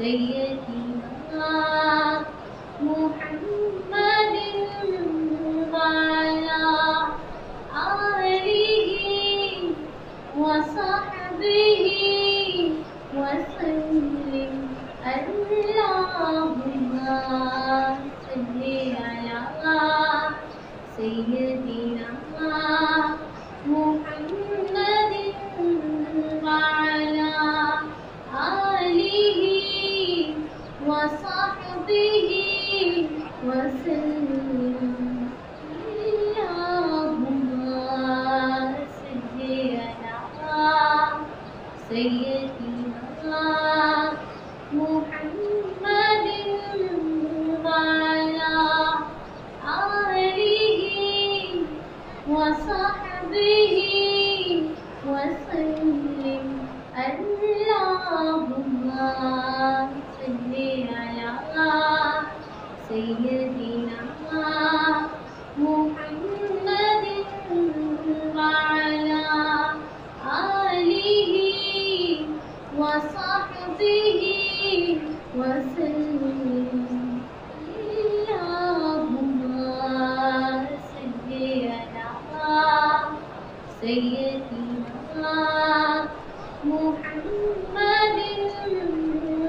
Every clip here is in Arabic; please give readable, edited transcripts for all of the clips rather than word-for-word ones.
سيدنا محمد وعلى آله وصحبه وسلم. اللهم صل على سيدنا محمد وعلى آله وصحبه وسلم. اللهم صل على سيدنا محمد وعلى آله وصحبه وسلم. اللهم صل على سيدنا محمد وعلى آله وصحبه وسلم. اللهم صل على سيدنا محمد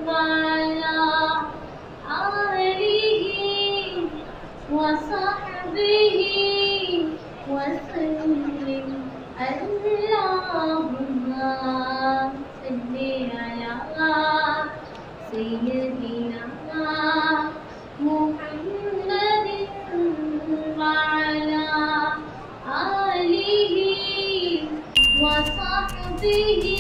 وعلى آله وصحبه وسلم. اللهم صل على سيدنا محمد وعلى آله وصحبه